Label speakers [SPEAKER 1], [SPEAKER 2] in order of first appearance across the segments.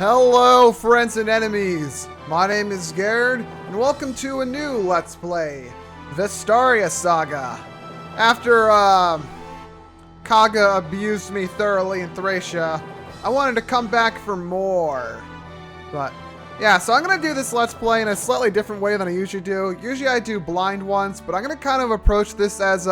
[SPEAKER 1] Hello, friends and enemies! My name is Gerd, and welcome to a new Let's Play, Vestaria Saga. After, Kaga abused me thoroughly in Thracia, I wanted to come back for more. But, yeah, so I'm gonna do this Let's Play in a slightly different way than I usually do. Usually I do blind ones, but I'm gonna kind of approach this as,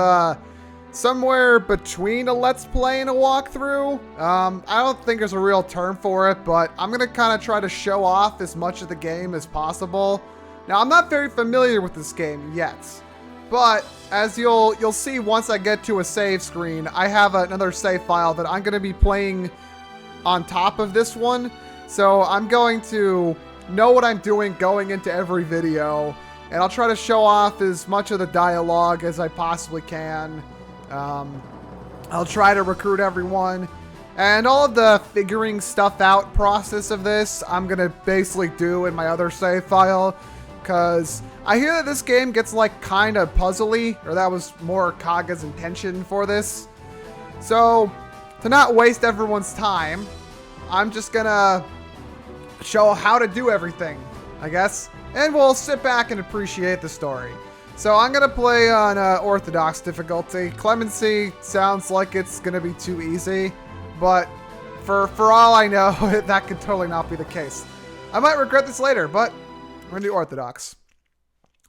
[SPEAKER 1] somewhere between a Let's Play and a walkthrough. I don't think there's a real term for it, but I'm gonna kind of try to show off as much of the game as possible. Now, I'm not very familiar with this game yet, but as you'll see once I get to a save screen, I have another save file that I'm gonna be playing on top of this one. So I'm going to know what I'm doing going into every video, and I'll try to show off as much of the dialogue as I possibly can. I'll try to recruit everyone, and all of the figuring stuff out process of this I'm gonna basically do in my other save file, because I hear that this game gets like kind of puzzly, or that was more Kaga's intention for this. So to not waste everyone's time, I'm just gonna show how to do everything, I guess, and we'll sit back and appreciate the story. So I'm going to play on Orthodox difficulty. Clemency sounds like it's going to be too easy, but for all I know, that could totally not be the case. I might regret this later, but we're going to do Orthodox.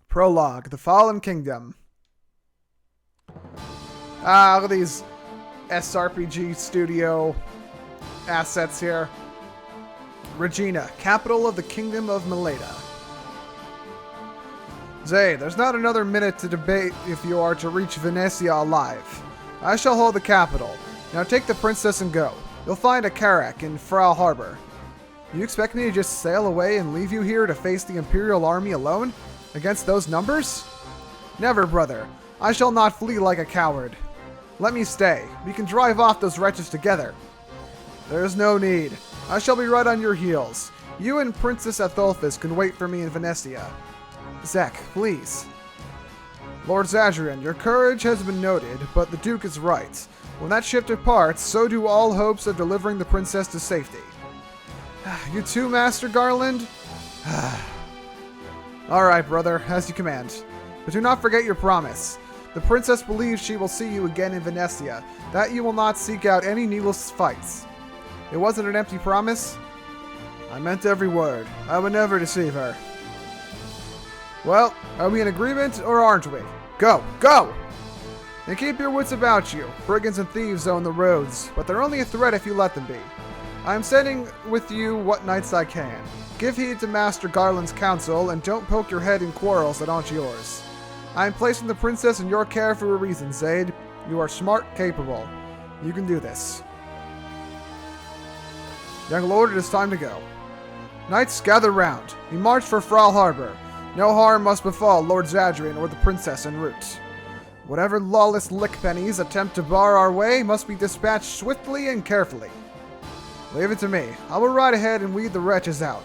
[SPEAKER 1] Prologue, the Fallen Kingdom. Look at these SRPG studio assets here. Regina, capital of the Kingdom of Meleda. Zay, there's not another minute to debate if you are to reach Venetia alive. I shall hold the capital. Now take the princess and go. You'll find a carrack in Frau Harbor. You expect me to just sail away and leave you here to face the Imperial army alone? Against those numbers? Never, brother. I shall not flee like a coward. Let me stay. We can drive off those wretches together. There is no need. I shall be right on your heels. You and Princess Atholfis can wait for me in Venetia. Zek, please. Lord Zadrian, your courage has been noted, but the Duke is right. When that ship departs, so do all hopes of delivering the princess to safety. You too, Master Garland? Alright, brother, as you command. But do not forget your promise. The princess believes she will see you again in Venetia, that you will not seek out any needless fights. It wasn't an empty promise? I meant every word. I would never deceive her. Well, are we in agreement, or aren't we? Go! Go! And keep your wits about you. Brigands and thieves own the roads, but they're only a threat if you let them be. I am sending with you what knights I can. Give heed to Master Garland's counsel, and don't poke your head in quarrels that aren't yours. I am placing the princess in your care for a reason, Zaid. You are smart, capable. You can do this. Young lord, it is time to go. Knights, gather round. We march for Frau Harbor. No harm must befall Lord Zadrian or the princess en route. Whatever lawless lickpennies attempt to bar our way must be dispatched swiftly and carefully. Leave it to me. I will ride ahead and weed the wretches out.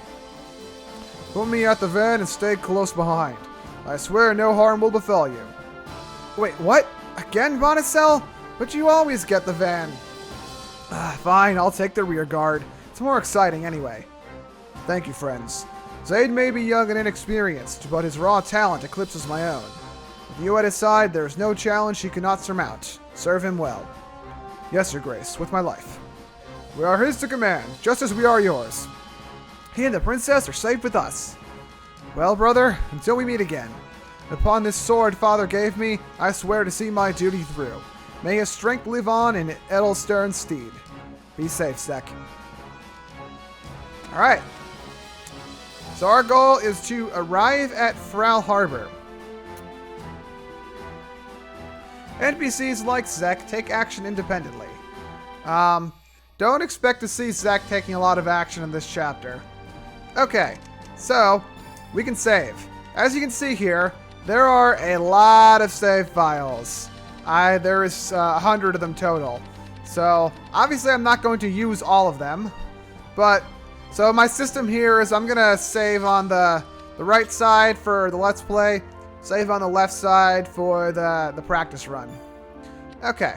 [SPEAKER 1] Put me at the van and stay close behind. I swear no harm will befall you. Wait, what? Again, Bonicel? But you always get the van. Fine, I'll take the rear guard. It's more exciting anyway. Thank you, friends. Zaid may be young and inexperienced, but his raw talent eclipses my own. With you at his side, there is no challenge he cannot surmount. Serve him well. Yes, Your Grace, with my life. We are his to command, just as we are yours. He and the princess are safe with us. Well, brother, until we meet again. Upon this sword Father gave me, I swear to see my duty through. May his strength live on in Edelstern's stead. Be safe, Zek. Alright. So our goal is to arrive at Frau Harbor. NPCs like Zek take action independently. Don't expect to see Zek taking a lot of action in this chapter. Okay, so we can save. As you can see here, there are a lot of save files. There is 100 of them total. So obviously I'm not going to use all of them, but so my system here is I'm gonna save on the right side for the Let's Play, save on the left side for the practice run. Okay,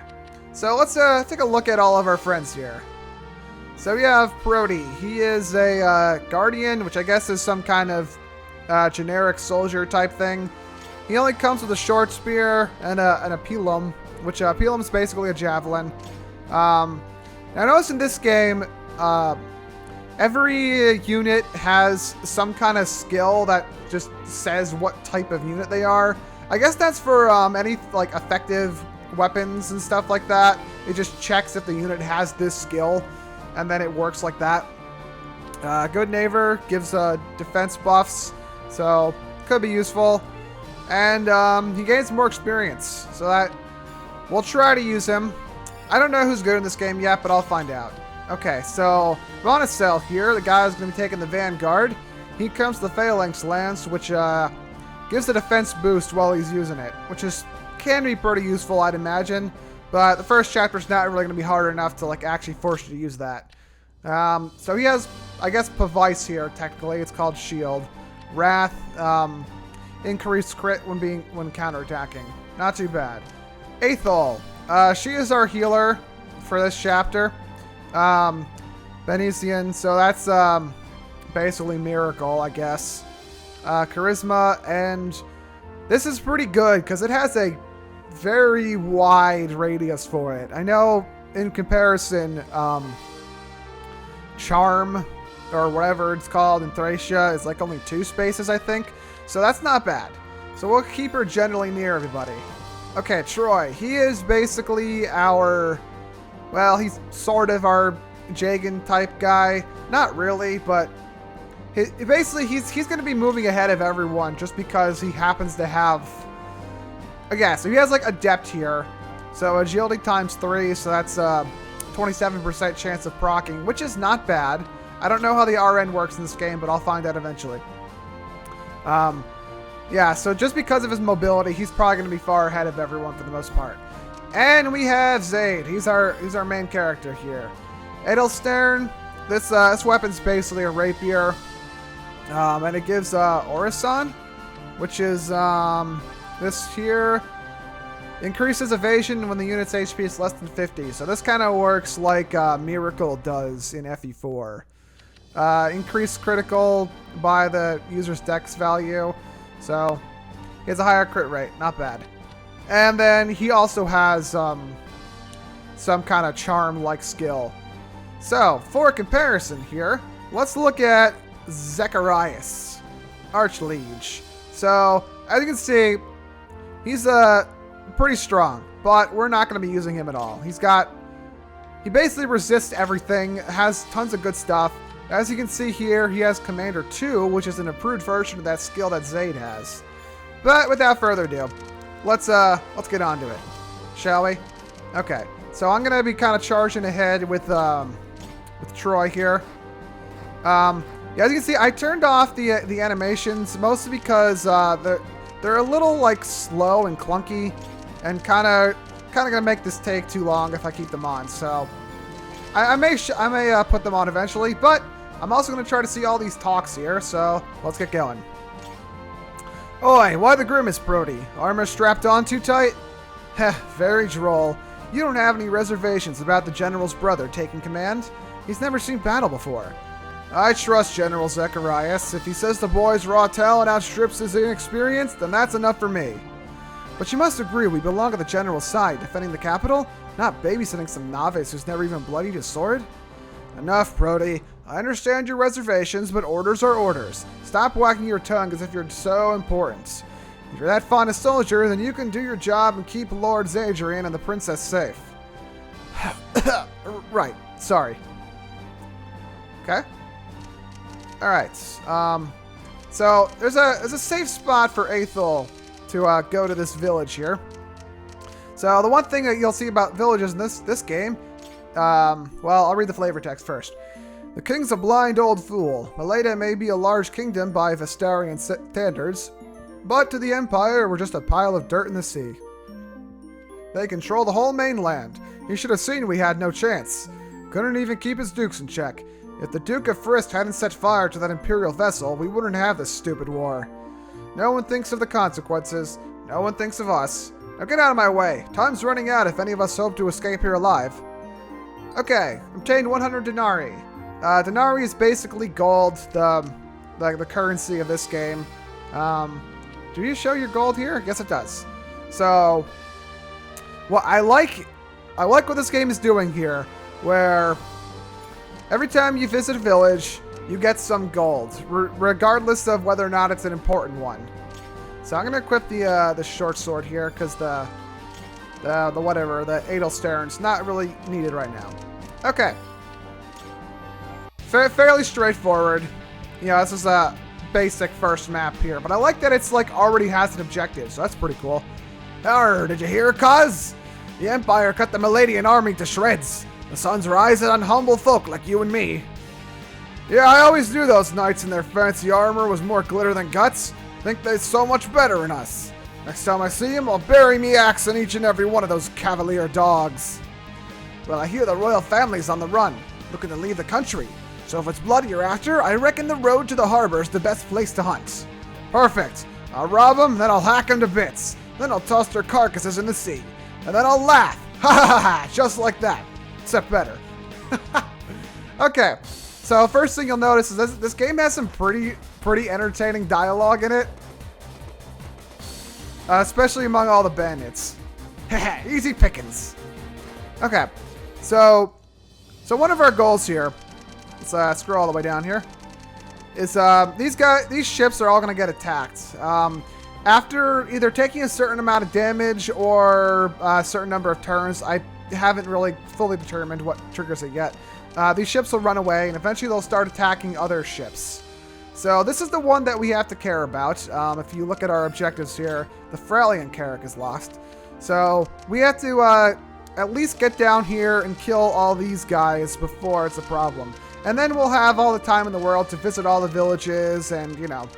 [SPEAKER 1] so let's take a look at all of our friends here. So we have Brody. He is a guardian, which I guess is some kind of generic soldier type thing. He only comes with a short spear and a pilum, which pilum is basically a javelin. Now I noticed in this game, every unit has some kind of skill that just says what type of unit they are. I guess that's for any like effective weapons and stuff like that. It just checks if the unit has this skill, and then it works like that. Good Neighbor gives defense buffs, so could be useful. And he gains more experience, so that we'll try to use him. I don't know who's good in this game yet, but I'll find out. Okay, so Monocell here, the guy who's going to be taking the Vanguard. He comes to the Phalanx Lance, which gives a defense boost while he's using it, which can be pretty useful, I'd imagine. But the first chapter's not really going to be hard enough to like actually force you to use that. So he has, I guess, Pavice here. Technically, it's called Shield. Wrath, increased crit when counterattacking. Not too bad. Aethel, she is our healer for this chapter. Benesian, so that's basically Miracle, I guess. Charisma, and this is pretty good because it has a very wide radius for it. I know in comparison, Charm, or whatever it's called in Thracia, is like only 2 spaces, I think. So that's not bad. So we'll keep her generally near everybody. Okay, Troy. He is basically our, well, he's sort of our Jagan type guy. Not really, but basically he's going to be moving ahead of everyone just because he happens to have, okay, so he has like Adept here. So agility times 3, so that's 27% chance of proccing, which is not bad. I don't know how the RN works in this game, but I'll find out eventually. Yeah, so just because of his mobility, he's probably going to be far ahead of everyone for the most part. And we have Zaid. He's our main character here. Edelstern, this weapon's basically a rapier. And it gives Orison, which is this here. Increases evasion when the unit's HP is less than 50. So this kind of works like Miracle does in FE4. Increased critical by the user's dex value. So he has a higher crit rate. Not bad. And then he also has some kind of charm-like skill. So, for comparison here, let's look at Zacharias, Archliege. So, as you can see, he's pretty strong, but we're not going to be using him at all. He basically resists everything, has tons of good stuff. As you can see here, he has Commander 2, which is an improved version of that skill that Zaid has. But without further ado, let's get on to it, shall we? Okay, so I'm gonna be kind of charging ahead with Troy here. Yeah, as you can see, I turned off the animations mostly because they're a little like slow and clunky, and kind of gonna make this take too long if I keep them on. So I may put them on eventually, but I'm also gonna try to see all these talks here. So let's get going. Oi, why the grimace, Brody? Armor strapped on too tight? Heh, very droll. You don't have any reservations about the General's brother taking command? He's never seen battle before. I trust General Zacharias. If he says the boy's raw talent outstrips his inexperience, then that's enough for me. But you must agree we belong on the General's side, defending the capital, not babysitting some novice who's never even bloodied his sword. Enough, Brody. I understand your reservations, but orders are orders. Stop wagging your tongue as if you're so important. If you're that fond a soldier, then you can do your job and keep Lord Zadrian and the princess safe. Right, sorry. Okay. Alright, so there's a safe spot for Aethel to go to this village here. So the one thing that you'll see about villages in this game, well, I'll read the flavor text first. The king's a blind old fool. Maleda may be a large kingdom by Vestarian standards, but to the Empire, we're just a pile of dirt in the sea. They control the whole mainland. He should have seen we had no chance. Couldn't even keep his dukes in check. If the Duke of Frist hadn't set fire to that Imperial vessel, we wouldn't have this stupid war. No one thinks of the consequences. No one thinks of us. Now get out of my way. Time's running out if any of us hope to escape here alive. Okay, obtained 100 denarii. Denarii is basically gold, the currency of this game. Do you show your gold here? Yes, it does. So, well, I like what this game is doing here, where every time you visit a village, you get some gold, regardless of whether or not it's an important one. So I'm gonna equip the short sword here because the Edelstern's not really needed right now. Okay. Fairly straightforward. You know, this is a basic first map here, but I like that it's like already has an objective, so that's pretty cool. Did you hear, cuz? The Empire cut the Miladian army to shreds. The sun's rising on humble folk like you and me. Yeah, I always knew those knights in their fancy armor was more glitter than guts. Think they're so much better than us. Next time I see him, I'll bury me axe in each and every one of those cavalier dogs. Well, I hear the royal family's on the run, looking to leave the country. So if it's blood you're after, I reckon the road to the harbor's the best place to hunt. Perfect. I'll rob them, then I'll hack them to bits. Then I'll toss their carcasses in the sea. And then I'll laugh. Ha ha ha ha, just like that. Except better. Okay, so first thing you'll notice is this game has some pretty entertaining dialogue in it. Especially among all the bandits. Easy pickings. Okay, so one of our goals here, let's scroll all the way down here, is these ships are all going to get attacked. After either taking a certain amount of damage or a certain number of turns, I haven't really fully determined what triggers it yet. These ships will run away, and eventually they'll start attacking other ships. So this is the one that we have to care about. If you look at our objectives here, the Fralian Carrack is lost. So we have to at least get down here and kill all these guys before it's a problem. And then we'll have all the time in the world to visit all the villages and, you know,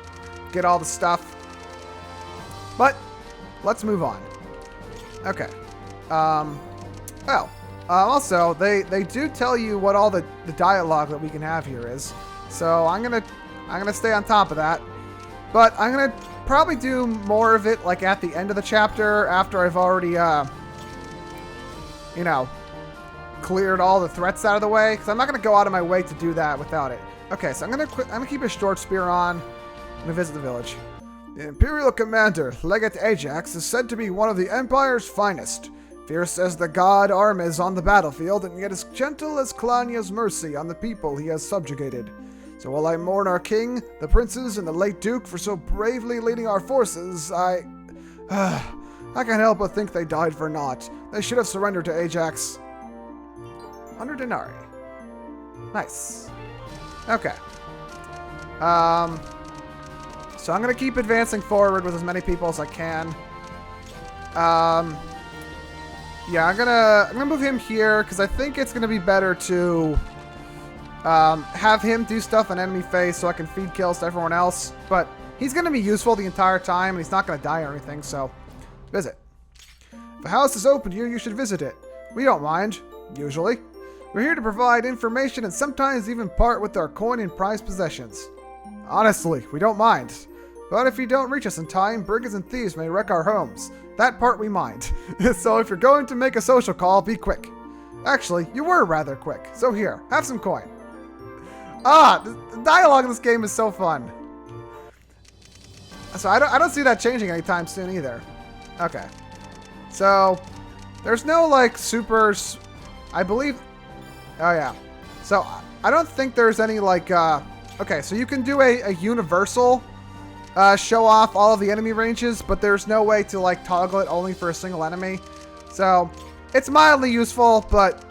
[SPEAKER 1] get all the stuff. But let's move on. Okay. Also, they do tell you what all the dialogue that we can have here is. So I'm gonna stay on top of that. But I'm gonna probably do more of it like at the end of the chapter after I've already you know, cleared all the threats out of the way, because I'm not gonna go out of my way to do that without it. Okay, so I'm gonna keep a short spear on. I'm gonna visit the village. The Imperial Commander, Legate Ajax, is said to be one of the Empire's finest. Fierce as the god Armes on the battlefield, and yet as gentle as Klania's mercy on the people he has subjugated. So while I mourn our king, the princes, and the late duke for so bravely leading our forces, I can't help but think they died for naught. They should have surrendered to Ajax. 100 denarii. Nice. Okay. So I'm gonna keep advancing forward with as many people as I can. Yeah, I'm gonna move him here because I think it's gonna be better to have him do stuff on enemy face so I can feed kills to everyone else. But he's gonna be useful the entire time, and he's not gonna die or anything. So visit. If a house is open to you, you should visit it. We don't mind, usually. We're here to provide information and sometimes even part with our coin and prized possessions. Honestly, we don't mind. But if you don't reach us in time, brigands and thieves may wreck our homes. That part we mind. So if you're going to make a social call, be quick. Actually, you were rather quick. So here, have some coin. The dialogue in this game is so fun. So I don't see that changing anytime soon either. Okay. So there's no like supers, I believe. Oh yeah. So I don't think there's any like okay, so you can do a universal show off all of the enemy ranges, but there's no way to like toggle it only for a single enemy. So it's mildly useful, but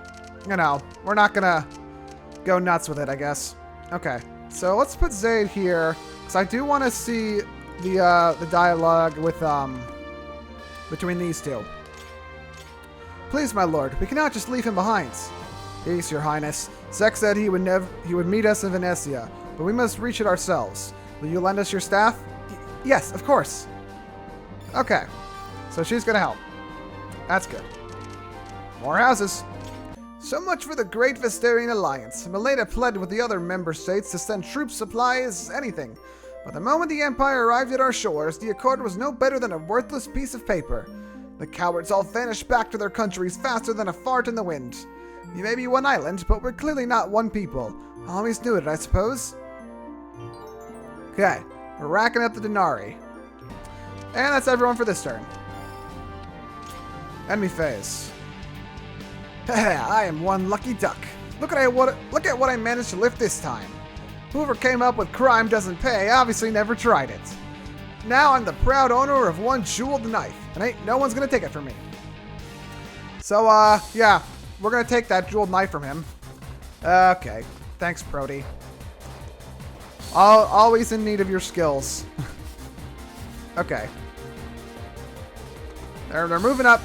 [SPEAKER 1] you know, we're not gonna go nuts with it, I guess. Okay, so let's put Zaid here, because I do want to see the dialogue with between these two. Please, my lord, we cannot just leave him behind. Peace, your highness. Zek said he would meet us in Venetia, but we must reach it ourselves. Will you lend us your staff? Yes, of course. Okay, so she's gonna help. That's good. More houses. So much for the Great Vestarian Alliance. Milada pled with the other member states to send troops, supplies, anything. But the moment the Empire arrived at our shores, the accord was no better than a worthless piece of paper. The cowards all vanished back to their countries faster than a fart in the wind. You may be one island, but we're clearly not one people. I always knew it, I suppose. Okay, we're racking up the denarii. And that's everyone for this turn. Enemy phase. I am one lucky duck. Look at what I managed to lift this time. Whoever came up with crime doesn't pay obviously never tried it. Now I'm the proud owner of one jeweled knife, and ain't no one's gonna take it from me. So, yeah, we're gonna take that jeweled knife from him. Okay, thanks, Brody. Always in need of your skills. Okay. They're moving up.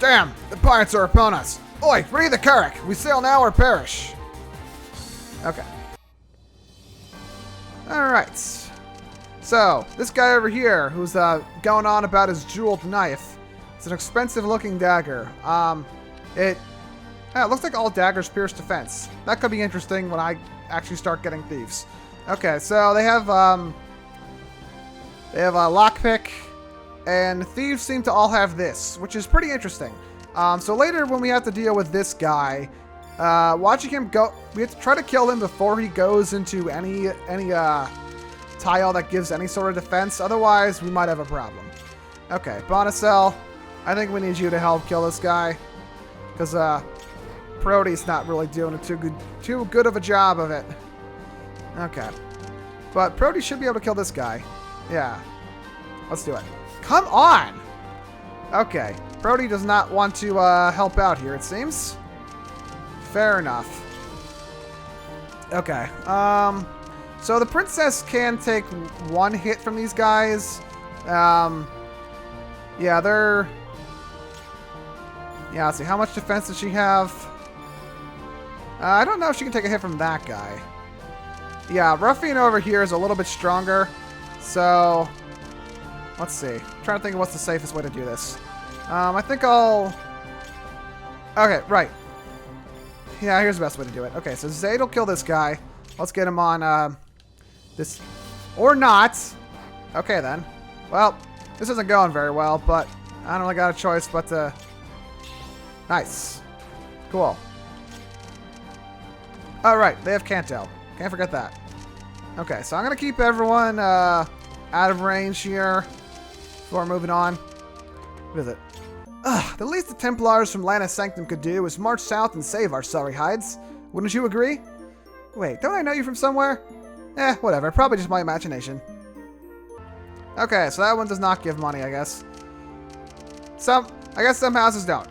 [SPEAKER 1] Damn, the pirates are upon us. Oi, free the Carrack. We sail now or perish. Okay. Alright. So, this guy over here, who's going on about his jeweled knife, it's an expensive looking dagger. It looks like all daggers pierce defense. That could be interesting when I actually start getting thieves. Okay, so they have a lockpick, and thieves seem to all have this, which is pretty interesting. So later when we have to deal with this guy, watching him go, we have to try to kill him before he goes into any tile that gives any sort of defense. Otherwise, we might have a problem. Okay, Bonacel, I think we need you to help kill this guy, because Prote's not really doing too good of a job of it. Okay, but Prote should be able to kill this guy. Yeah, let's do it. Come on! Okay, Prote does not want to help out here, it seems. Fair enough. Okay, so the princess can take one hit from these guys. Yeah, they're... Yeah, let's see, how much defense does she have? I don't know if she can take a hit from that guy. Yeah, Ruffian over here is a little bit stronger, so... Let's see. I'm trying to think of what's the safest way to do this. I think I'll... Okay, right. Yeah, here's the best way to do it. Okay, so Zayd will kill this guy. Let's get him on, this... Or not! Okay, then. Well, this isn't going very well, but I don't really got a choice but to... Nice. Cool. Alright, they have Kanto. Can't forget that. Okay, so I'm going to keep everyone, out of range here before moving on. What is it? Ugh, the least the Templars from Lana Sanctum could do is march south and save our sorry hides. Wouldn't you agree? Wait, don't I know you from somewhere? Eh, whatever. Probably just my imagination. Okay, so that one does not give money, I guess. I guess some houses don't.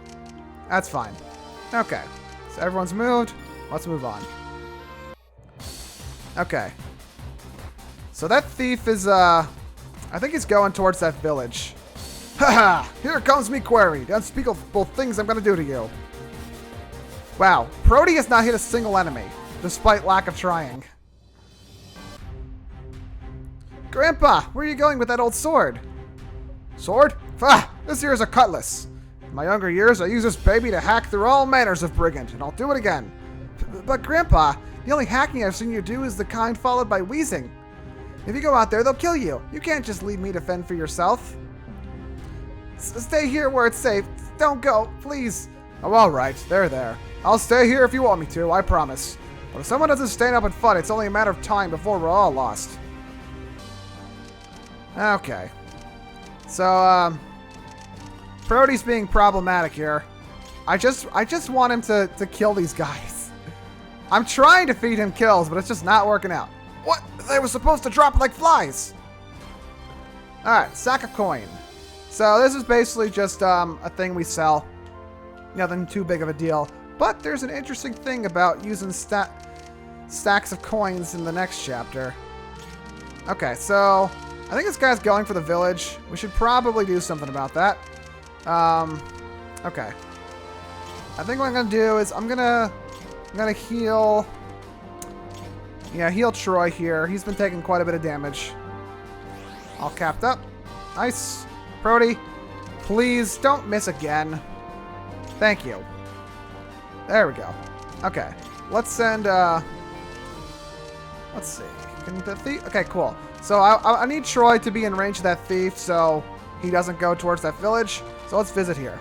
[SPEAKER 1] That's fine. Okay, so everyone's moved. Let's move on. Okay. So that thief is, I think he's going towards that village. Haha! Here comes me query. The unspeakable things I'm gonna do to you. Wow, Prote has not hit a single enemy, despite lack of trying. Grandpa, where are you going with that old sword? Sword? Ah, this here is a cutlass. In my younger years, I used this baby to hack through all manners of brigand, and I'll do it again. But Grandpa, the only hacking I've seen you do is the kind followed by wheezing. If you go out there, they'll kill you. You can't just leave me to fend for yourself. Stay here where it's safe. Don't go, please. Oh, all right. There. I'll stay here if you want me to, I promise. But if someone doesn't stand up and fight, it's only a matter of time before we're all lost. Okay. So, Prote's being problematic here. I just want him to kill these guys. I'm trying to feed him kills, but it's just not working out. What? They were supposed to drop like flies. Alright, sack of coin. So this is basically just a thing we sell. Nothing too big of a deal. But there's an interesting thing about using stacks of coins in the next chapter. Okay, so I think this guy's going for the village. We should probably do something about that. Okay. I think what I'm gonna do is I'm gonna heal. Yeah, heal Troy here. He's been taking quite a bit of damage. All capped up. Nice. Prote, please don't miss again. Thank you. There we go. Okay. Let's send, let's see. Can the thief? Okay, cool. So I need Troy to be in range of that thief so he doesn't go towards that village. So let's visit here.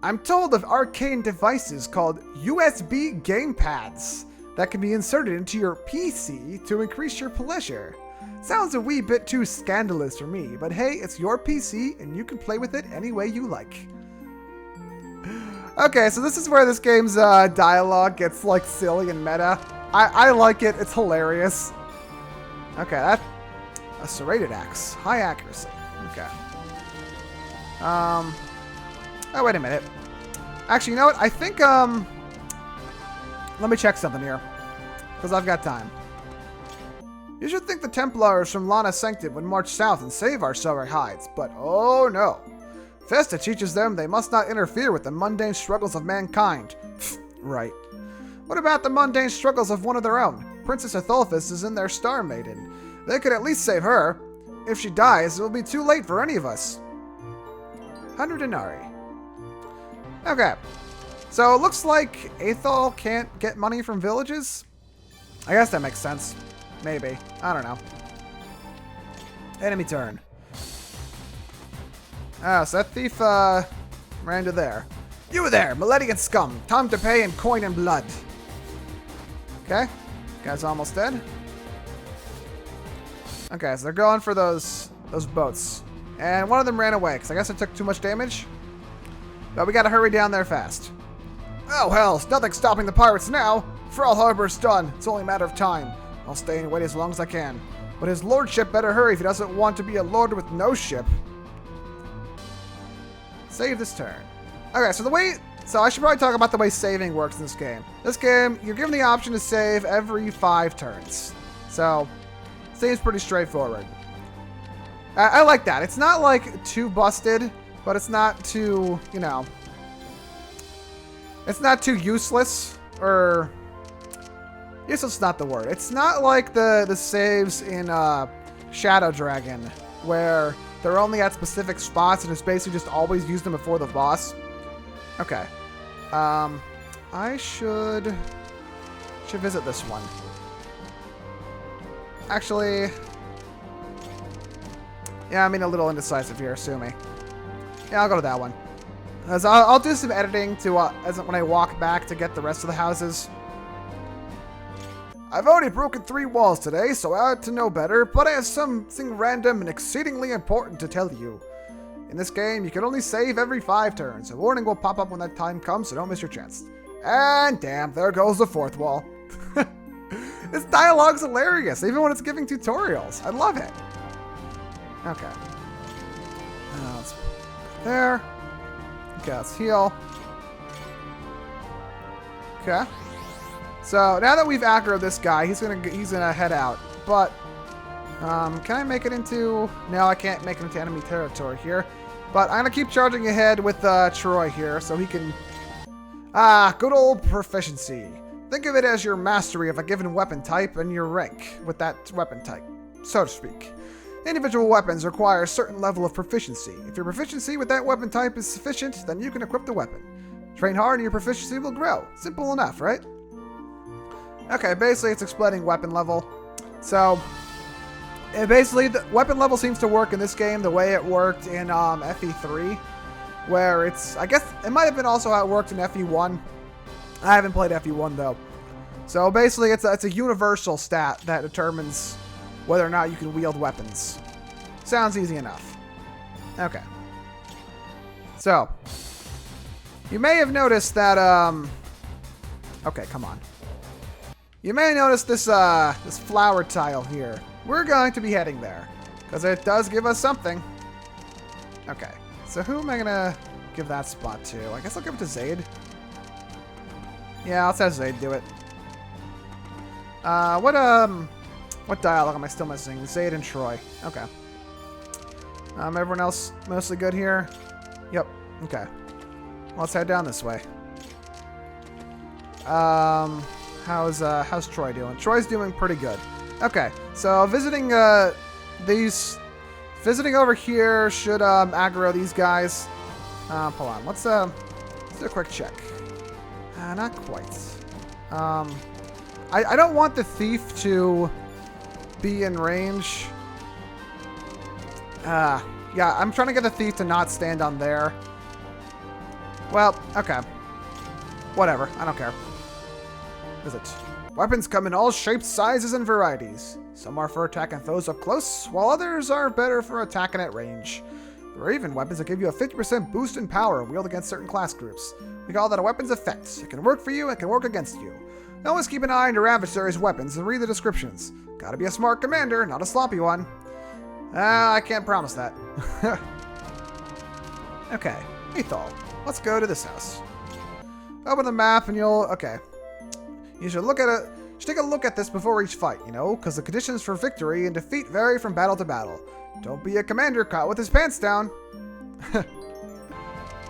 [SPEAKER 1] I'm told of arcane devices called USB gamepads that can be inserted into your PC to increase your pleasure. Sounds a wee bit too scandalous for me, but hey, it's your PC and you can play with it any way you like. Okay, so this is where this game's dialogue gets like silly and meta. I like it, it's hilarious. Okay, that's a serrated axe. High accuracy. Okay. Oh, wait a minute. Actually, you know what? I think, let me check something here. Because I've got time. You should think the Templars from Lana Sanctum would march south and save our silver hides, but oh no. Vesta teaches them they must not interfere with the mundane struggles of mankind. Right. What about the mundane struggles of one of their own? Princess Atholphis is in their Star Maiden. They could at least save her. If she dies, it will be too late for any of us. 100 denarii. Okay. So it looks like Athol can't get money from villages? I guess that makes sense. Maybe. I don't know. Enemy turn. Ah, so that thief ran to there. You there, Millennium scum. Time to pay in coin and blood. Okay. Guy's almost dead. Okay, so they're going for those boats. And one of them ran away, because I guess it took too much damage. But we gotta hurry down there fast. Oh hell, nothing's stopping the pirates now. Frall Harbor's done. It's only a matter of time. I'll stay and wait as long as I can. But his lordship better hurry if he doesn't want to be a lord with no ship. Save this turn. Okay, so I should probably talk about the way saving works in this game. This game, you're given the option to save every 5 turns. So, seems pretty straightforward. I like that. It's not like too busted, but it's not too, you know, it's not too useless, or useless is not the word. It's not like the saves in Shadow Dragon, where they're only at specific spots and it's basically just always use them before the boss. Okay. I should visit this one. Actually, yeah, I mean a little indecisive here, sue me. Yeah, I'll go to that one. As I'll do some editing to as when I walk back to get the rest of the houses. I've already broken 3 walls today, so I ought to know better, but I have something random and exceedingly important to tell you. In this game, you can only save every 5 turns. A warning will pop up when that time comes, so don't miss your chance. And damn, there goes the 4th wall. This dialogue's hilarious, even when it's giving tutorials. I love it. Okay. Let's put there. Okay, let's heal. Okay. So now that we've aggroed this guy, he's gonna head out. But can I make it into? No, I can't make it into enemy territory here. But I'm gonna keep charging ahead with Troy here, so he can. Good old proficiency. Think of it as your mastery of a given weapon type and your rank with that weapon type, so to speak. Individual weapons require a certain level of proficiency. If your proficiency with that weapon type is sufficient, then you can equip the weapon. Train hard and your proficiency will grow. Simple enough, right? Okay, basically it's explaining weapon level. So, basically the weapon level seems to work in this game the way it worked in FE3, where it's, I guess, it might have been also how it worked in FE1. I haven't played FE1 though. So basically it's a universal stat that determines whether or not you can wield weapons. Sounds easy enough. Okay. So, you may have noticed that, okay, come on. You may notice this, this flower tile here. We're going to be heading there, because it does give us something. Okay, so who am I gonna give that spot to? I guess I'll give it to Zaid. Yeah, I'll have Zaid do it. What dialogue am I still missing? Zaid and Troy. Okay. Everyone else mostly good here? Yep. Okay. Let's head down this way. How's Troy doing? Troy's doing pretty good. Okay. So visiting visiting over here should aggro these guys. Hold on. Let's do a quick check. Not quite. I don't want the thief to be in range. Yeah, I'm trying to get the thief to not stand on there. Well, okay. Whatever. I don't care. What is it? Weapons come in all shapes, sizes, and varieties. Some are for attacking foes up close, while others are better for attacking at range. There are even weapons that give you a 50% boost in power wielded against certain class groups. We call that a weapon's effect. It can work for you, it can work against you. Always keep an eye on your adversary's weapons and read the descriptions. Gotta be a smart commander, not a sloppy one. I can't promise that. Okay, Ethol. Let's go to this house. Open the map and you'll... Okay. You should look at it. Should take a look at this before each fight, you know, because the conditions for victory and defeat vary from battle to battle. Don't be a commander caught with his pants down.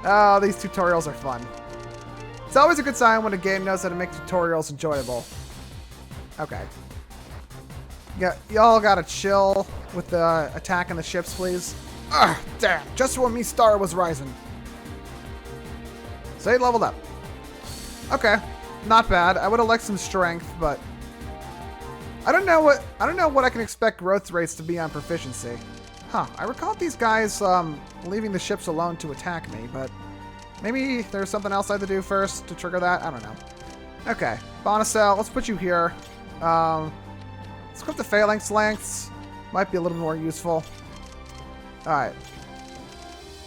[SPEAKER 1] Oh, these tutorials are fun. It's always a good sign when a game knows how to make tutorials enjoyable. Okay. Y'all gotta chill with the attacking the ships, please. Ugh, damn. Just when me star was rising. Say leveled up. Okay. Not bad. I would have liked some strength, but I don't know what I can expect growth rates to be on proficiency. Huh. I recall these guys leaving the ships alone to attack me, but maybe there's something else I have to do first to trigger that. I don't know. Okay. Bonacel, let's put you here. Let's equip the phalanx lengths. Might be a little more useful. Alright.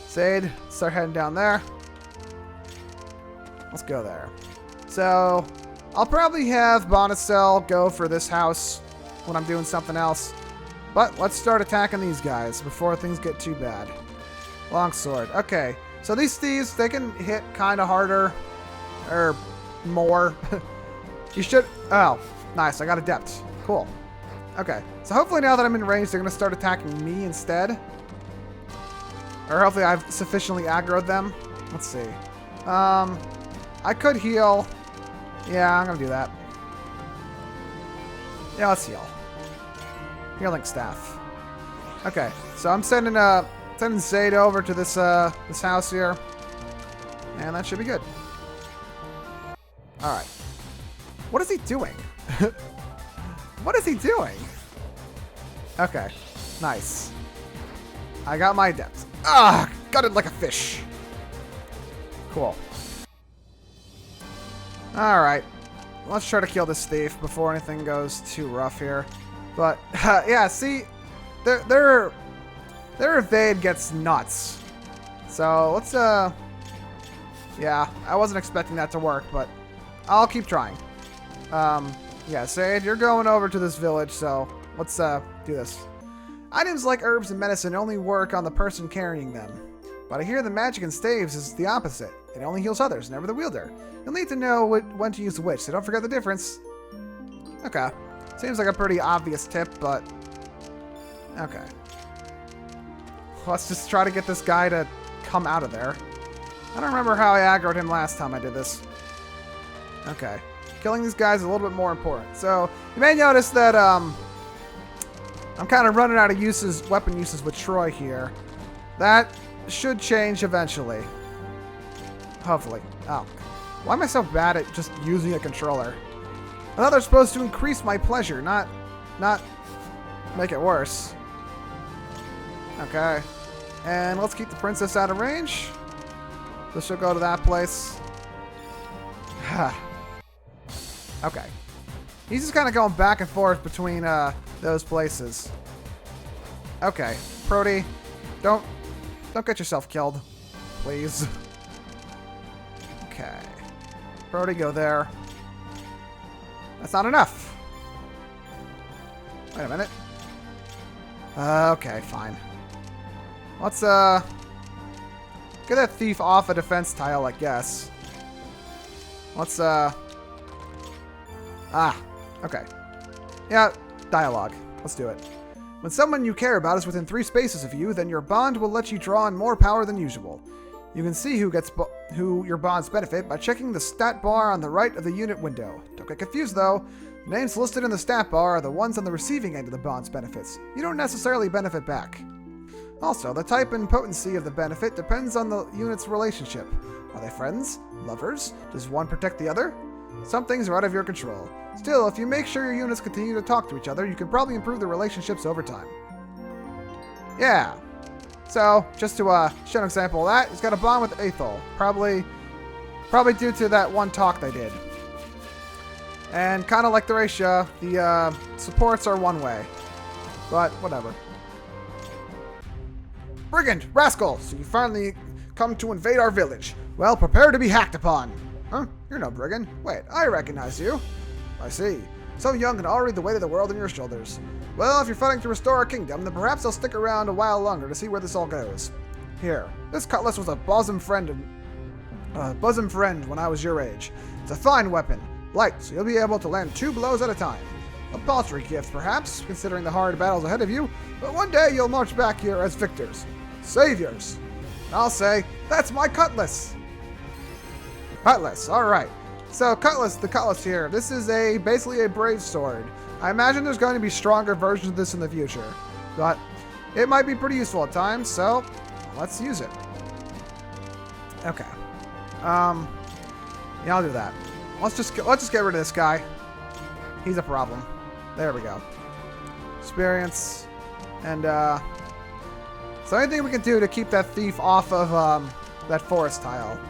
[SPEAKER 1] Zaid, start heading down there. Let's go there. So, I'll probably have Bonacel go for this house when I'm doing something else. But let's start attacking these guys before things get too bad. Longsword. Okay. So these thieves, they can hit kind of harder. Or more. You should... Oh, nice. I got adept. Cool. Okay. So hopefully now that I'm in range, they're going to start attacking me instead. Or hopefully I've sufficiently aggroed them. Let's see. I could heal... Yeah, I'm gonna do that. Yeah, let's heal. Healing staff. Okay, so I'm sending Zaid over to this this house here, and that should be good. All right. What is he doing? What is he doing? Okay, nice. I got my adept. Ah, got it like a fish. Cool. Alright, let's try to kill this thief before anything goes too rough here. But, yeah, see, their evade gets nuts. So, let's, yeah, I wasn't expecting that to work, but I'll keep trying. Yeah, Zaid, you're going over to this village, so let's, do this. Items like herbs and medicine only work on the person carrying them. But I hear the magic in staves is the opposite. It only heals others, never the wielder. You'll need to know when to use which, so don't forget the difference. Okay. Seems like a pretty obvious tip, but... Okay. Let's just try to get this guy to come out of there. I don't remember how I aggroed him last time I did this. Okay. Killing these guys is a little bit more important. So, you may notice that, I'm kind of running out of weapon uses with Troy here. That should change eventually. Hopefully. Oh. Why am I so bad at just using a controller? I thought they're supposed to increase my pleasure, not make it worse. Okay. And let's keep the princess out of range. So she'll go to that place. Okay. He's just kind of going back and forth between those places. Okay. Prody, don't get yourself killed. Please. Okay. Prody, go there. That's not enough. Wait a minute. Okay, fine. Let's, get that thief off a defense tile, I guess. Let's, okay. Yeah, dialogue. Let's do it. When someone you care about is within 3 spaces of you, then your bond will let you draw on more power than usual. You can see who your bonds benefit by checking the stat bar on the right of the unit window. Don't get confused, though. The names listed in the stat bar are the ones on the receiving end of the bond's benefits. You don't necessarily benefit back. Also, the type and potency of the benefit depends on the unit's relationship. Are they friends? Lovers? Does one protect the other? Some things are out of your control. Still, if you make sure your units continue to talk to each other, you can probably improve the relationships over time. Yeah. So, just to show an example of that, he's got a bond with Ethol. Probably Probably due to that one talk they did. And kind of like Thracia, the supports are one way. But whatever. Brigand! Rascal! So you finally come to invade our village. Well, prepare to be hacked upon. Huh? You're no brigand. Wait, I recognize you. I see. So young and already the weight of the world on your shoulders. Well, if you're fighting to restore our kingdom, then perhaps I'll stick around a while longer to see where this all goes. Here, this cutlass was a bosom friend when I was your age. It's a fine weapon, light, so you'll be able to land 2 blows at a time. A paltry gift, perhaps, considering the hard battles ahead of you, but one day you'll march back here as victors. Saviors. And I'll say, that's my cutlass. Cutlass, alright. So, the cutlass here, this is basically a brave sword. I imagine there's going to be stronger versions of this in the future, but it might be pretty useful at times, so let's use it. Okay. Yeah, I'll do that. Let's just get rid of this guy. He's a problem. There we go. Experience. And, so anything we can do to keep that thief off of, that forest tile.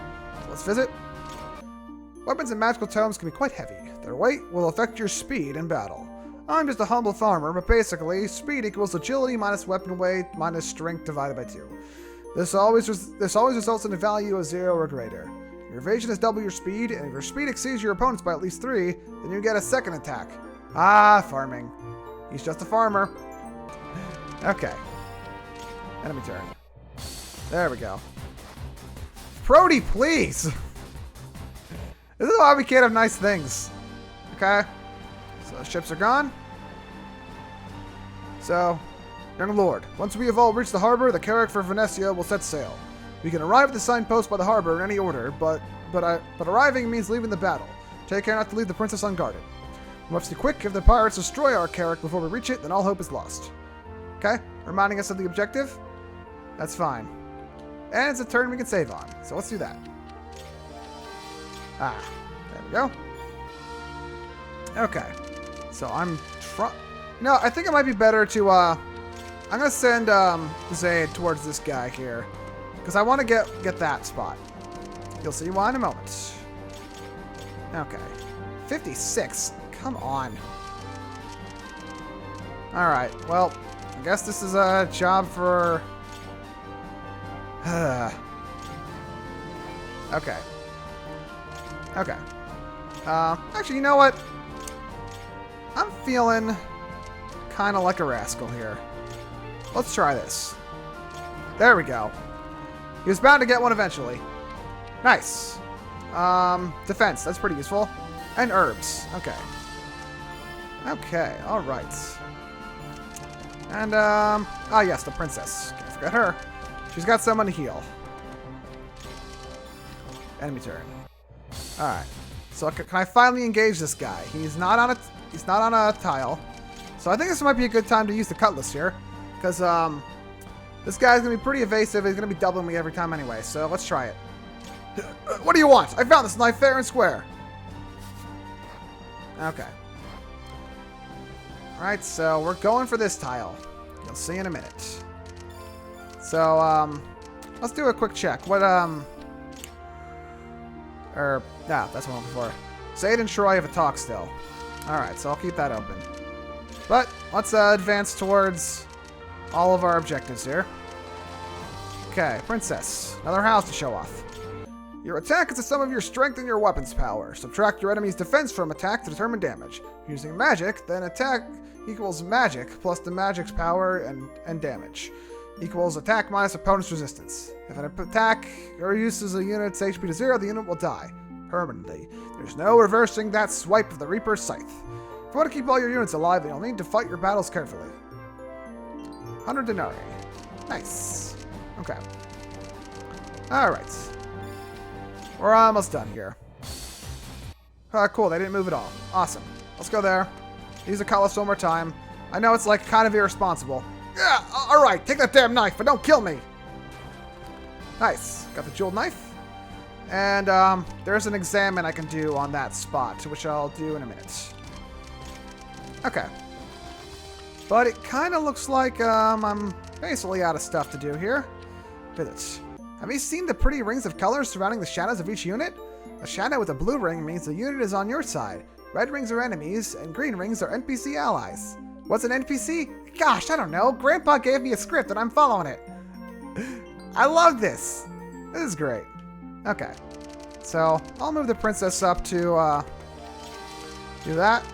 [SPEAKER 1] Let's visit. Weapons and magical tomes can be quite heavy. Their weight will affect your speed in battle. I'm just a humble farmer, but basically, speed equals agility minus weapon weight minus strength divided by 2. This always results in a value of 0 or greater. Your evasion is double your speed, and if your speed exceeds your opponent's by at least 3, then you get a second attack. Ah, farming. He's just a farmer. Okay. Enemy turn. There we go. Prody, please! This is why we can't have nice things. Okay. So, ships are gone. So, young lord, once we have all reached the harbor, the carrack for Venetia will set sail. We can arrive at the signpost by the harbor in any order, but arriving means leaving the battle. Take care not to leave the princess unguarded. We must be quick. If the pirates destroy our carrack before we reach it, then all hope is lost. Okay? Reminding us of the objective? That's fine. And it's a turn we can save on, so let's do that. Ah, there we go. Okay. So no, I think it might be better to, I'm gonna send, Zaid towards this guy here. Because I want to get that spot. You'll see why in a moment. Okay. 56. Come on. Alright, well, I guess this is a job for... Okay. Okay. Actually, you know what? I'm feeling kind of like a rascal here. Let's try this. There we go. He was bound to get one eventually. Nice. Defense. That's pretty useful. And herbs. Okay. Okay. All right. And, ah, yes, the princess. Can't forget her. She's got someone to heal. Enemy turn. All right. So can I finally engage this guy? He's not on a tile. So I think this might be a good time to use the cutlass here, because this guy's gonna be pretty evasive. He's gonna be doubling me every time anyway. So let's try it. What do you want? I found this knife fair and square. Okay. All right. So we're going for this tile. You'll see in a minute. So let's do a quick check. What that's what I'm looking for. Zaid and Troy have a talk still. Alright, so I'll keep that open. But let's advance towards all of our objectives here. Okay, princess. Another house to show off. Your attack is the sum of your strength and your weapon's power. Subtract your enemy's defense from attack to determine damage. Using magic, then attack equals magic plus the magic's power and damage. Equals attack minus opponent's resistance. If an attack or uses a unit's HP to 0, the unit will die. Permanently. There's no reversing that swipe of the Reaper's Scythe. If you want to keep all your units alive, then you'll need to fight your battles carefully. 100 denarii. Nice. Okay. Alright. We're almost done here. Cool, they didn't move at all. Awesome. Let's go there. Use the cutlass one more time. I know it's like kind of irresponsible. Yeah, alright, take that damn knife, but don't kill me. Nice. Got the jeweled knife. And there's an examine I can do on that spot, which I'll do in a minute. Okay. But it kind of looks like I'm basically out of stuff to do here. Visit. Have you seen the pretty rings of color surrounding the shadows of each unit? A shadow with a blue ring means the unit is on your side. Red rings are enemies, and green rings are NPC allies. What's an NPC? Gosh, I don't know. Grandpa gave me a script and I'm following it. I love this. This is great. Okay. So, I'll move the princess up to, do that.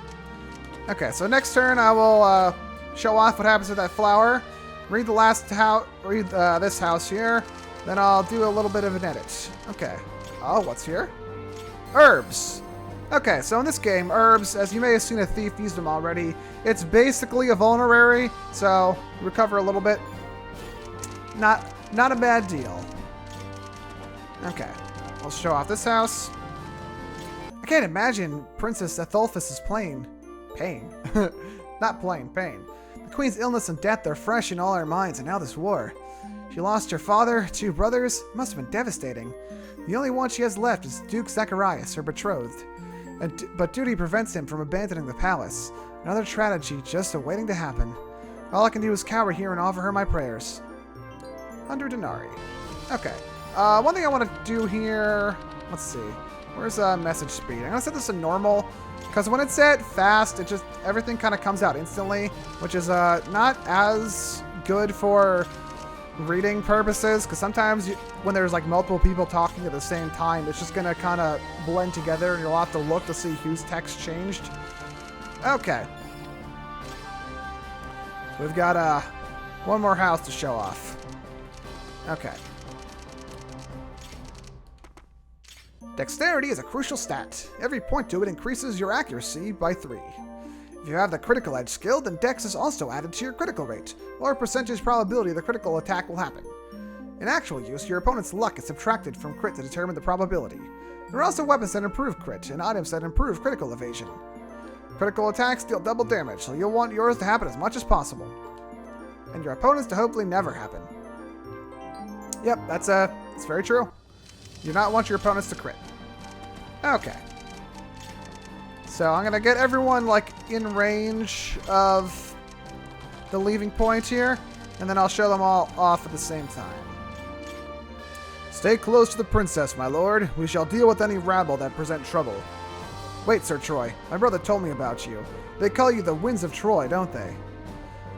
[SPEAKER 1] Okay, so next turn I will, show off what happens to that flower. Read the last house, read, this house here. Then I'll do a little bit of an edit. Okay. Oh, what's here? Herbs. Okay, so in this game, herbs, as you may have seen a thief use them already, it's basically a vulnerary, so recover a little bit. Not a bad deal. Okay, we'll show off this house. I can't imagine Princess Ethelphus' pain. Not plain, pain. The Queen's illness and death are fresh in all our minds, and now this war. She lost her father, 2 brothers. It must have been devastating. The only one she has left is Duke Zacharias, her betrothed. But duty prevents him from abandoning the palace. Another tragedy just awaiting to happen. All I can do is cower here and offer her my prayers. 100 denarii. Okay. One thing I want to do here... Let's see. Where's message speed? I'm going to set this to normal. Because when it's set fast, it just... Everything kind of comes out instantly. Which is not as good for reading purposes. Because sometimes when there's like multiple people talking at the same time, it's just going to kind of blend together. And you'll have to look to see whose text changed. Okay. We've got one more house to show off. Okay. Dexterity is a crucial stat. Every point to it increases your accuracy by 3. If you have the critical edge skill, then Dex is also added to your critical rate, or a percentage probability the critical attack will happen. In actual use, your opponent's luck is subtracted from crit to determine the probability. There are also weapons that improve crit, and items that improve critical evasion. Critical attacks deal double damage, so you'll want yours to happen as much as possible. And your opponent's to hopefully never happen. Yep, that's very true. You do not want your opponents to crit. Okay. So I'm gonna get everyone like in range of the leaving point here, and then I'll show them all off at the same time. Stay close to the princess, my lord. We shall deal with any rabble that present trouble. Wait, Sir Troy. My brother told me about you. They call you the Winds of Troy, don't they?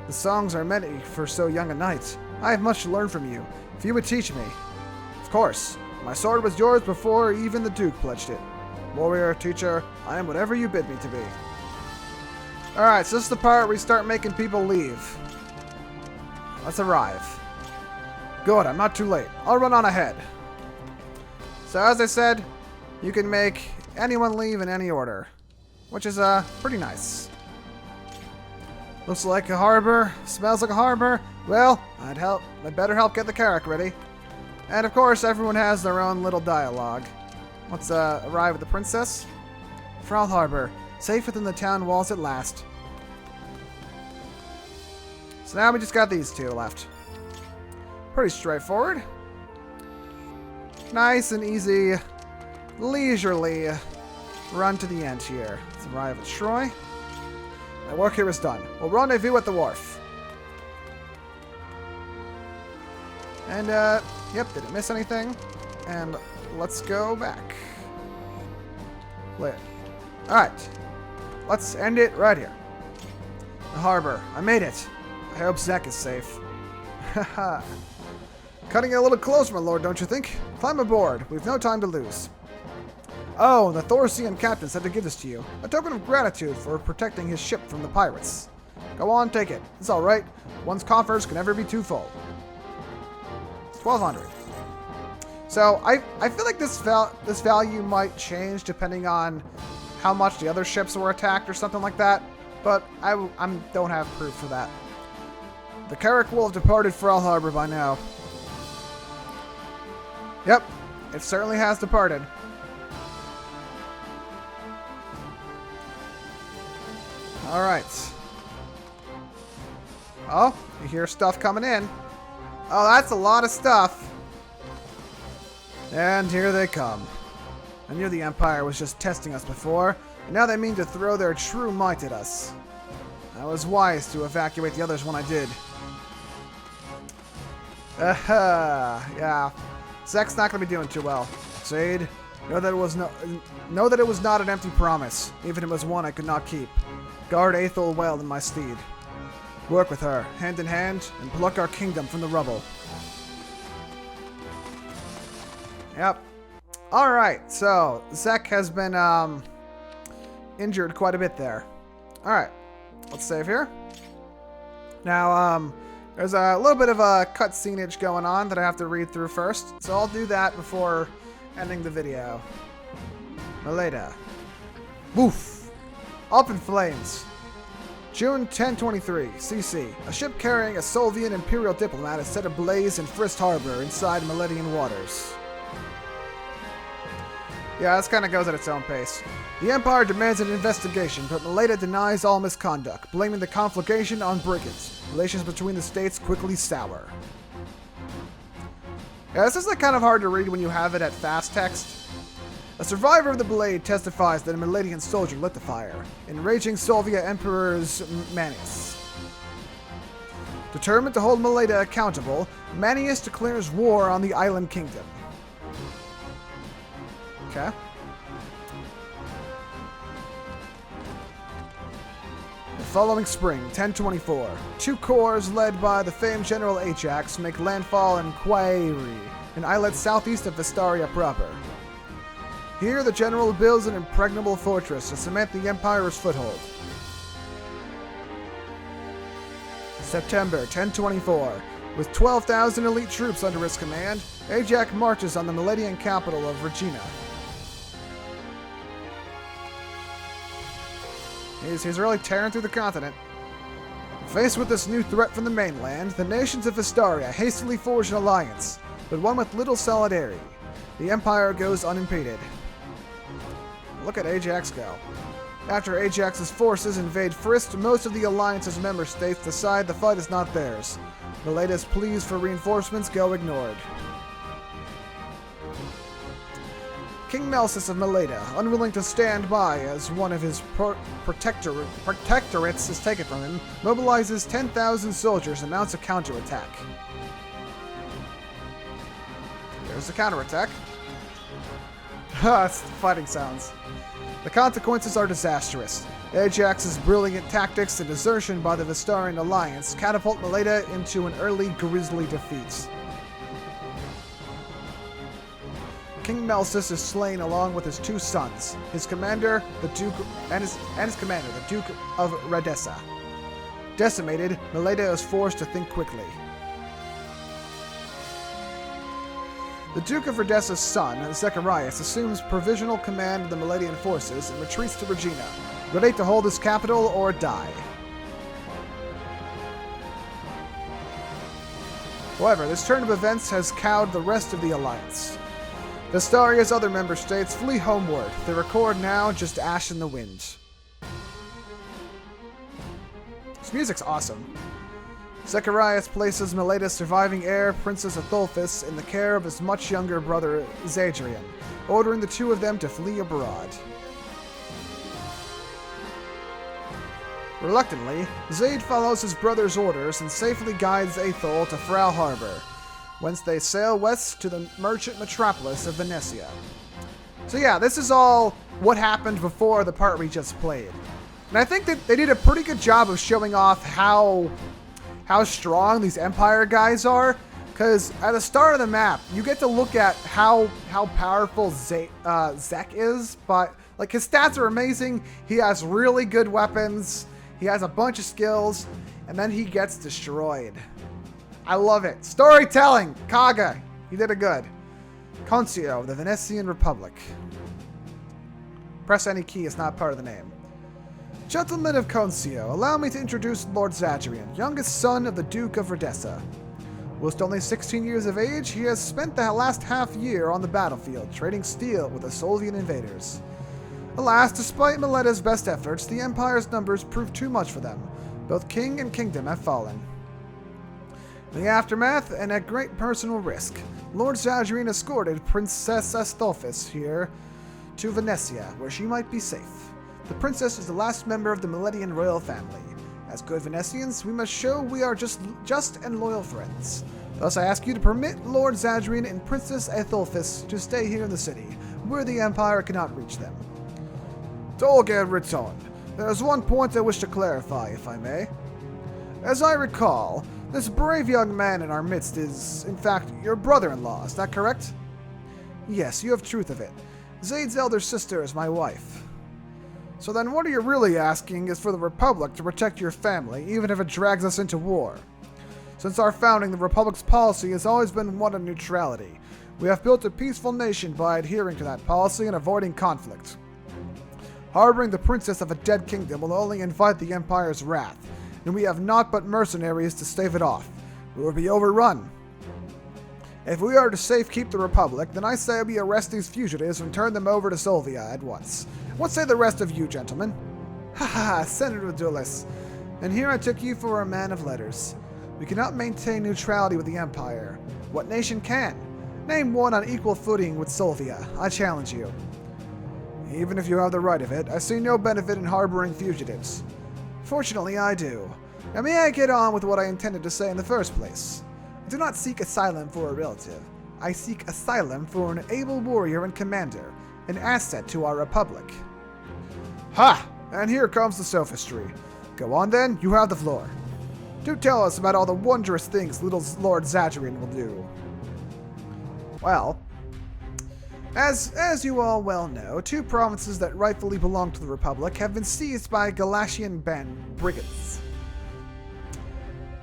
[SPEAKER 1] The songs are many for so young a knight. I have much to learn from you. If you would teach me. Of course. My sword was yours before even the Duke pledged it. Warrior, teacher, I am whatever you bid me to be. Alright, so this is the part where we start making people leave. Let's arrive. Good, I'm not too late. I'll run on ahead. So as I said, you can make anyone leave in any order. Which is, pretty nice. Looks like a harbor. Smells like a harbor. Well, I'd better help get the carrack ready. And of course, everyone has their own little dialogue. Let's arrive at the princess. Frau Harbor, safe within the town walls at last. So now we just got these 2 left. Pretty straightforward. Nice and easy, leisurely run to the end here. Let's arrive at Troy. My work here is done. We'll rendezvous at the wharf. And, yep, didn't miss anything. And let's go back. Alright. Let's end it right here. The harbor. I made it. I hope Zach is safe. Haha. Cutting it a little close, my lord, don't you think? Climb aboard. We've no time to lose. Oh, the Thorsian captain said to give this to you. A token of gratitude for protecting his ship from the pirates. Go on, take it. It's alright. One's coffers can never be too full. 1,200. So, I feel like this value might change depending on how much the other ships were attacked or something like that. But I don't have proof for that. The carrack will have departed Frau Harbor by now. Yep, it certainly has departed. Alright. Oh, you hear stuff coming in. Oh, that's a lot of stuff. And here they come. I knew the Empire was just testing us before, and now they mean to throw their true might at us. I was wise to evacuate the others when I did. Yeah. Zek's not going to be doing too well. Zaid, Know that it was not an empty promise, even if it was one I could not keep. Guard Aethel well in my steed. Work with her, hand in hand, and pluck our kingdom from the rubble. Yep. Alright, so Zek has been injured quite a bit there. Alright, let's save here. Now, there's a little bit of a cutscenage going on that I have to read through first, so I'll do that before ending the video. Meleda. Woof! Up in flames. June 1023, CC. A ship carrying a Solvian Imperial diplomat is set ablaze in Frist Harbor inside Meledian waters. Yeah, this kind of goes at its own pace. The Empire demands an investigation, but Meleda denies all misconduct, blaming the conflagration on brigands. Relations between the states quickly sour. Yeah, this is like kind of hard to read when you have it at fast text. A survivor of the Blade testifies that a Meledian soldier lit the fire, enraging Solvia Emperor's Manius. Determined to hold Meleda accountable, Manius declares war on the island kingdom. Okay. The following spring, 1024, 2 corps led by the famed General Ajax make landfall in Quairi, an islet southeast of Vestaria proper. Here, the general builds an impregnable fortress to cement the Empire's foothold. September 1024. With 12,000 elite troops under his command, Ajax marches on the Meledian capital of Regina. He's really tearing through the continent. Faced with this new threat from the mainland, the nations of Vestaria hastily forge an alliance, but one with little solidarity. The Empire goes unimpeded. Look at Ajax go. After Ajax's forces invade Frist, most of the Alliance's member states decide the fight is not theirs. Meleda's pleas for reinforcements go ignored. King Melsus of Meleda, unwilling to stand by as one of his protectorates is taken from him, mobilizes 10,000 soldiers and mounts a counterattack. There's the counterattack. It's fighting sounds. The consequences are disastrous. Ajax's brilliant tactics and desertion by the Vestarian alliance catapult Meleda into an early grisly defeat. King Melsus is slain along with his 2 sons, his commander, the Duke, and his commander, the Duke of Redessa. Decimated, Meleda is forced to think quickly. The Duke of Redessa's son, Zacharias, assumes provisional command of the Meledian forces and retreats to Regina, ready to hold his capital or die. However, this turn of events has cowed the rest of the alliance. Vestaria's other member states flee homeward, their accord now just ash in the wind. This music's awesome. Zacharias places Meleda's surviving heir, Princess Atholphis, in the care of his much younger brother, Zadrian, ordering the 2 of them to flee abroad. Reluctantly, Zaid follows his brother's orders and safely guides Aethel to Frau Harbor, whence they sail west to the merchant metropolis of Venetia. So yeah, this is all what happened before the part we just played. And I think that they did a pretty good job of showing off how strong these Empire guys are, because at the start of the map, you get to look at how powerful Zek is, but like his stats are amazing, he has really good weapons, he has a bunch of skills, and then he gets destroyed. I love it. Storytelling! Kaga! He did it good. Concio, the Venetian Republic. Press any key, it's not part of the name. Gentlemen of Concio, allow me to introduce Lord Zadrian, youngest son of the Duke of Redessa. Whilst only 16 years of age, he has spent the last half-year on the battlefield, trading steel with the Solvian invaders. Alas, despite Meleda's best efforts, the Empire's numbers proved too much for them. Both king and kingdom have fallen. In the aftermath, and at great personal risk, Lord Zadrian escorted Princess Astolphis here to Venetia, where she might be safe. The princess is the last member of the Meledian royal family. As good Venetians, we must show we are just and loyal friends. Thus I ask you to permit Lord Zadrian and Princess Atholphis to stay here in the city, where the Empire cannot reach them. Dolga returned. There is one point I wish to clarify, if I may. As I recall, this brave young man in our midst is, in fact, your brother-in-law, is that correct? Yes, you have truth of it. Zaid's elder sister is my wife. So then what you're really asking is for the Republic to protect your family, even if it drags us into war. Since our founding, the Republic's policy has always been one of neutrality. We have built a peaceful nation by adhering to that policy and avoiding conflict. Harboring the princess of a dead kingdom will only invite the Empire's wrath, and we have naught but mercenaries to stave it off. We will be overrun. If we are to safekeep the Republic, then I say we arrest these fugitives and turn them over to Solvia at once. What say the rest of you, gentlemen? Haha, Senator Dulles. And here I took you for a man of letters. We cannot maintain neutrality with the Empire. What nation can? Name one on equal footing with Solvia. I challenge you. Even if you have the right of it, I see no benefit in harboring fugitives. Fortunately, I do. Now may I get on with what I intended to say in the first place? I do not seek asylum for a relative. I seek asylum for an able warrior and commander, an asset to our Republic. Ha! And here comes the sophistry. Go on then, you have the floor. Do tell us about all the wondrous things little Lord Zadrian will do. Well, as you all well know, 2 provinces that rightfully belong to the Republic have been seized by Galatian brigands.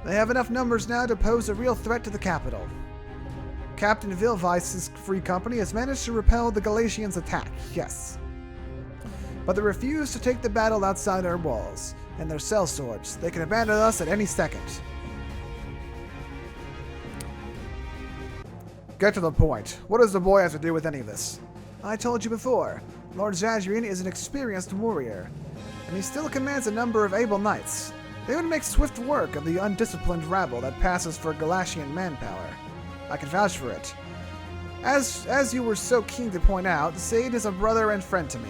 [SPEAKER 1] They have enough numbers now to pose a real threat to the capital. Captain Vilvice's free company has managed to repel the Galatians' attack, yes. But they refuse to take the battle outside our walls, and their sellswords. They can abandon us at any second. Get to the point. What does the boy have to do with any of this? I told you before, Lord Zadrian is an experienced warrior, and he still commands a number of able knights. They would make swift work of the undisciplined rabble that passes for Galatian manpower. I can vouch for it. As you were so keen to point out, Zaid is a brother and friend to me.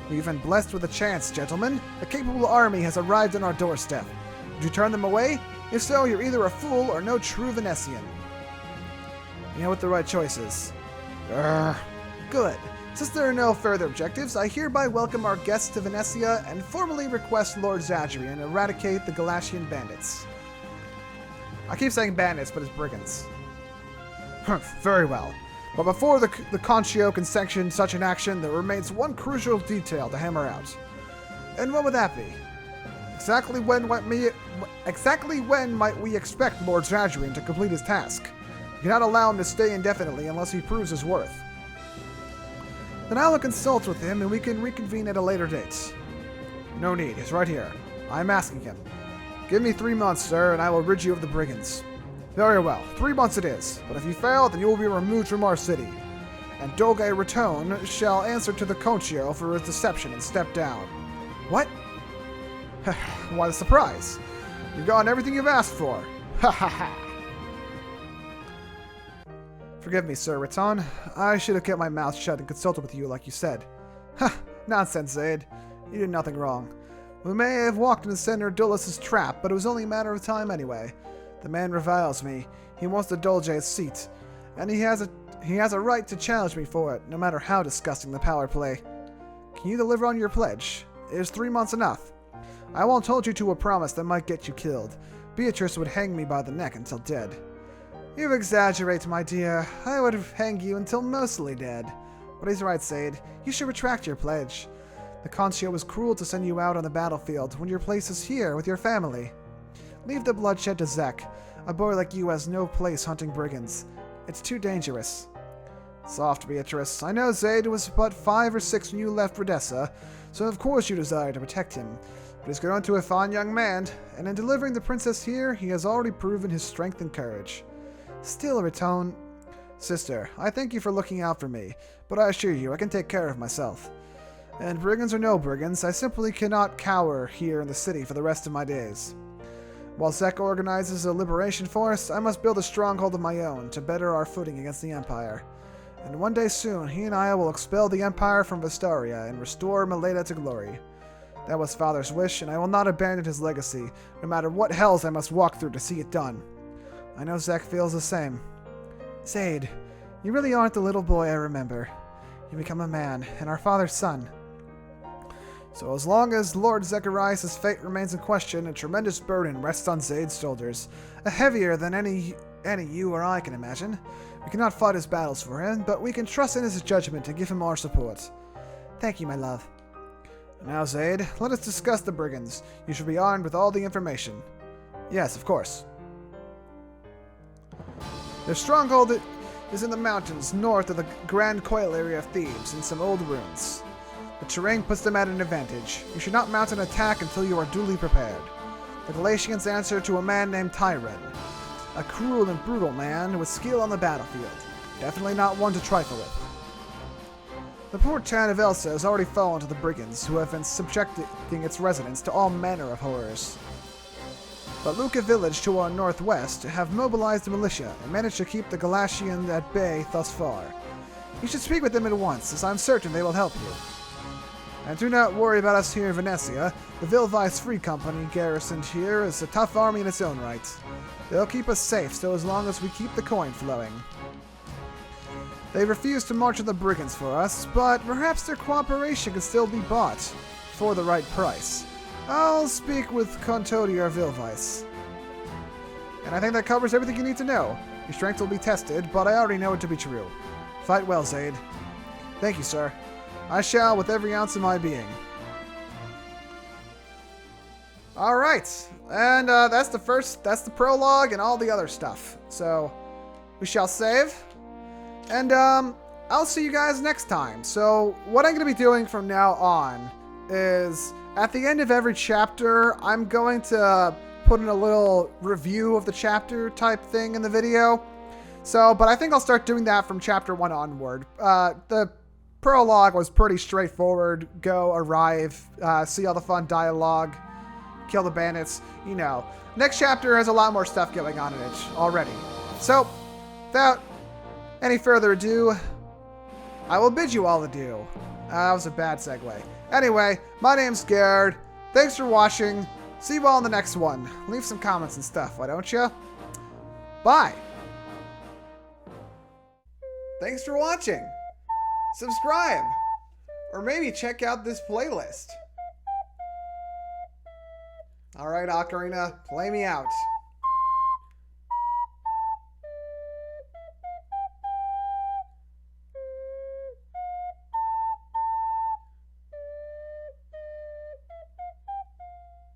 [SPEAKER 1] We've been blessed with a chance, gentlemen. A capable army has arrived on our doorstep. Would you turn them away? If so, you're either a fool or no true Venetian. You know what the right choice is. Good. Since there are no further objectives, I hereby welcome our guests to Venetia and formally request Lord Zadrian eradicate the Galatian bandits. I keep saying bandits, but it's brigands. Very well. But before the Concio can sanction such an action, there remains one crucial detail to hammer out. And what would that be? Exactly when might we expect Lord Zadrian to complete his task? We cannot allow him to stay indefinitely unless he proves his worth. Then I will consult with him and we can reconvene at a later date. No need, he's right here. I'm asking him. Give me 3 months, sir, and I will rid you of the brigands. Very well, 3 months it is, but if you fail, then you will be removed from our city. And Doge Raton shall answer to the Concio for his deception and step down. What? Why the surprise? You've gotten everything you've asked for. Ha ha ha. Forgive me, Sir Raton. I should have kept my mouth shut and consulted with you like you said. Ha! Nonsense, Zaid. You did nothing wrong. We may have walked into Senator Dulles' trap, but it was only a matter of time anyway. The man reviles me. He wants to Dolge's seat, and he has a right to challenge me for it, no matter how disgusting the power play. Can you deliver on your pledge? Is 3 months enough? I won't hold you to a promise that might get you killed. Beatrice would hang me by the neck until dead. You exaggerate, my dear. I would hang you until mostly dead. But he's right, Zaid. You should retract your pledge. The Concio was cruel to send you out on the battlefield when your place is here with your family. Leave the bloodshed to Zek. A boy like you has no place hunting brigands. It's too dangerous. Soft, Beatrice. I know Zaid was but 5 or 6 when you left Redessa, so of course you desire to protect him. But he's grown to a fine young man, and in delivering the princess here, he has already proven his strength and courage. Still, Raton... Sister, I thank you for looking out for me, but I assure you I can take care of myself. And brigands or no brigands, I simply cannot cower here in the city for the rest of my days. While Zek organizes a liberation force, I must build a stronghold of my own to better our footing against the Empire. And one day soon, he and I will expel the Empire from Vestaria and restore Maleda to glory. That was Father's wish, and I will not abandon his legacy, no matter what hells I must walk through to see it done. I know Zek feels the same. Zaid, you really aren't the little boy I remember. You become a man, and our father's son. So as long as Lord Zacharias' fate remains in question, a tremendous burden rests on Zaid's shoulders, heavier than any you or I can imagine. We cannot fight his battles for him, but we can trust in his judgment and give him our support. Thank you, my love. Now, Zaid, let us discuss the brigands. You should be armed with all the information. Yes, of course. Their stronghold is in the mountains north of the Grand Coil area of Thebes in some old ruins. The terrain puts them at an advantage. You should not mount an attack until you are duly prepared. The Galatians answer to a man named Tyron, a cruel and brutal man with skill on the battlefield. Definitely not one to trifle with. The poor town of Elsa has already fallen to the brigands, who have been subjecting its residents to all manner of horrors. But Luca village to our northwest have mobilized the militia and managed to keep the Galatians at bay thus far. You should speak with them at once, as I'm certain they will help you. And do not worry about us here in Venetia. The Vilvice Free Company garrisoned here is a tough army in its own right. They'll keep us safe so as long as we keep the coin flowing. They refuse to march on the brigands for us, but perhaps their cooperation can still be bought for the right price. I'll speak with Contodia Vilvice. And I think that covers everything you need to know. Your strength will be tested, but I already know it to be true. Fight well, Zaid. Thank you, sir. I shall with every ounce of my being. Alright, and that's the prologue and all the other stuff. So, we shall save. And I'll see you guys next time. So, what I'm going to be doing from now on is, at the end of every chapter, I'm going to put in a little review of the chapter type thing in the video. So, but I think I'll start doing that from chapter 1 onward. The prologue was pretty straightforward. Go, arrive, see all the fun dialogue, kill the bandits, you know. Next chapter has a lot more stuff going on in it already. So, without any further ado, I will bid you all adieu. That was a bad segue. Anyway, my name's Garrett. Thanks for watching. See you all in the next one. Leave some comments and stuff, why don't you? Bye. Thanks for watching. Subscribe. Or maybe check out this playlist. Alright, Ocarina, play me out.